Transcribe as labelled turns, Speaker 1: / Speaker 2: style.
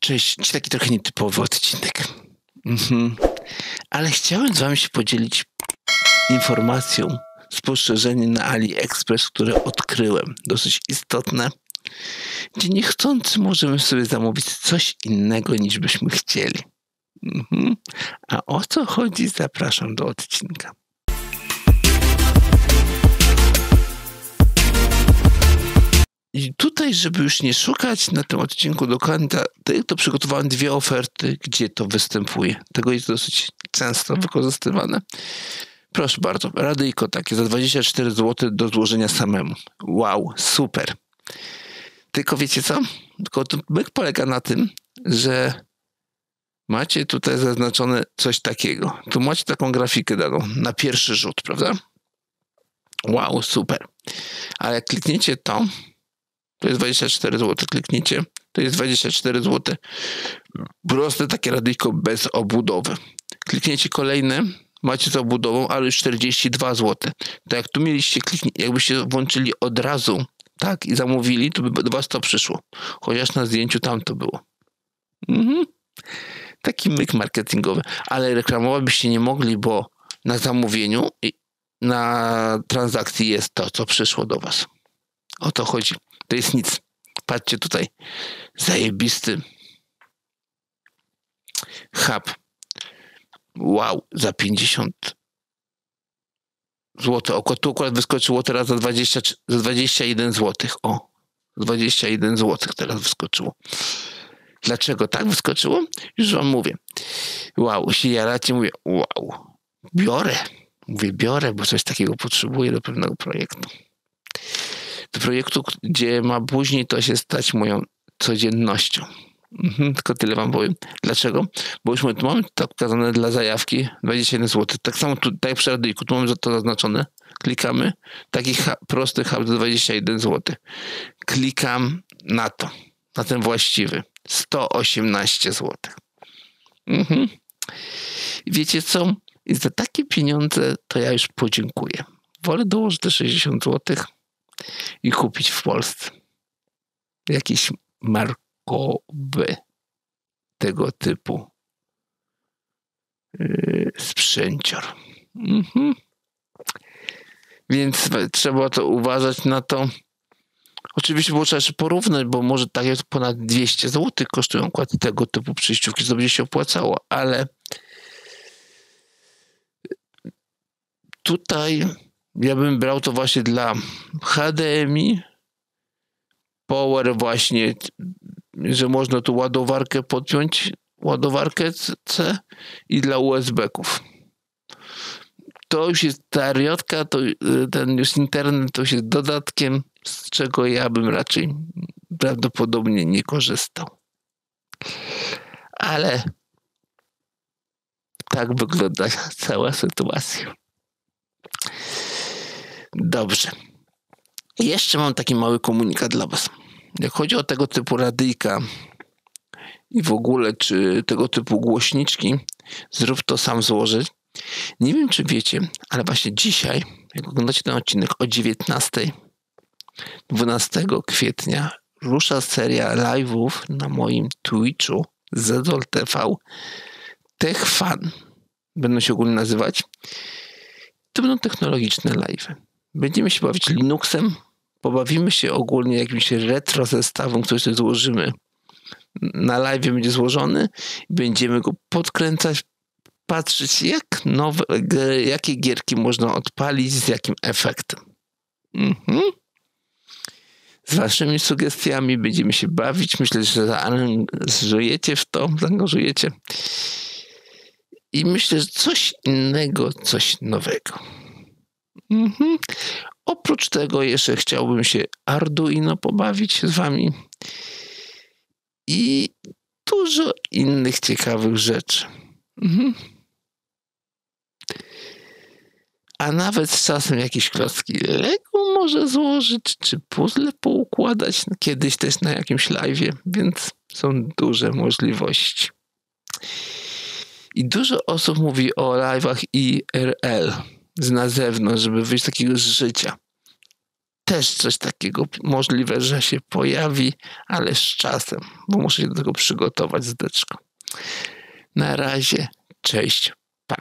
Speaker 1: Cześć, dziś taki trochę nietypowy odcinek. Ale chciałem z wami się podzielić informacją, spostrzeżeniem na AliExpress, które odkryłem. Dosyć istotne, gdzie niechcący możemy sobie zamówić coś innego niż byśmy chcieli. A o co chodzi? Zapraszam do odcinka. I tutaj, żeby już nie szukać na tym odcinku do końca, to przygotowałem dwie oferty, gdzie to występuje. Tego jest dosyć często wykorzystywane. Proszę bardzo, radyjko takie za 24 zł do złożenia samemu. Wow, super. Tylko wiecie co? Tylko myk polega na tym, że macie tutaj zaznaczone coś takiego. Tu macie taką grafikę daną na pierwszy rzut, prawda? Wow, super. Ale jak klikniecie to jest 24 zł. Kliknijcie, to jest 24 zł. Proste takie radyjko bez obudowy. Klikniecie kolejne, macie z obudową, ale już 42 zł. To jak tu mieliście jakbyście włączyli od razu, tak, i zamówili, to by do was to przyszło. Chociaż na zdjęciu tam to było. Taki myk marketingowy. Ale reklamować byście nie mogli, bo na zamówieniu i na transakcji jest to, co przyszło do was. O to chodzi. To jest nic. Patrzcie tutaj. Zajebisty hub. Wow, za 50 zł. Tu akurat wyskoczyło teraz za 21 zł. O, 21 zł teraz wyskoczyło. Dlaczego tak wyskoczyło? Już wam mówię. Wow, się jaracie, mówię, wow, biorę. Mówię, biorę, bo coś takiego potrzebuję do pewnego projektu. Do projektu, gdzie ma później to się stać moją codziennością. Tylko tyle wam powiem. Dlaczego? Bo już mamy to pokazane dla zajawki 21 zł. Tak samo tutaj przy radyjku, tu mamy to zaznaczone. Klikamy. Taki prosty hub za 21 zł. Klikam na to. Na ten właściwy. 118 zł. Wiecie co? I za takie pieniądze to ja już podziękuję. Wolę dołożyć te 60 zł i kupić w Polsce jakiś markowy tego typu sprzęcior. Więc trzeba to uważać na to. Oczywiście było trzeba jeszcze porównać, bo może tak jest ponad 200 zł kosztują tego typu przejściówki, co będzie się opłacało, ale tutaj ja bym brał to właśnie dla HDMI, power właśnie, że można tu ładowarkę podpiąć, ładowarkę C i dla USB-ków. To już jest ta riotka, ten już internet to już jest dodatkiem, z czego ja bym raczej prawdopodobnie nie korzystał. Ale tak wygląda cała sytuacja. Dobrze. Jeszcze mam taki mały komunikat dla was. Jak chodzi o tego typu radyjka i w ogóle, czy tego typu głośniczki, zrób to sam złożyć. Nie wiem, czy wiecie, ale właśnie dzisiaj, jak oglądacie ten odcinek o 19:00, 12 kwietnia, rusza seria live'ów na moim Twitchu Zedol TV. Tech Fan będą się ogólnie nazywać. To będą technologiczne live'y. Będziemy się bawić Linuxem, pobawimy się ogólnie jakimś retro zestawem, który sobie złożymy. Na live będzie złożony i będziemy go podkręcać, patrzeć jakie gierki można odpalić, z jakim efektem. Z waszymi sugestiami będziemy się bawić. Myślę, że zaangażujecie w to, zaangażujecie. I myślę, że coś innego, coś nowego. Oprócz tego jeszcze chciałbym się Arduino pobawić z wami i dużo innych ciekawych rzeczy. A nawet z czasem jakieś klocki Lego może złożyć, czy puzzle poukładać kiedyś też na jakimś live'ie, więc są duże możliwości. I dużo osób mówi o live'ach IRL na zewnątrz, żeby wyjść z takiego życia. też coś takiego możliwe, że się pojawi, ale z czasem, bo muszę się do tego przygotować z deczką. Na razie, cześć, pa.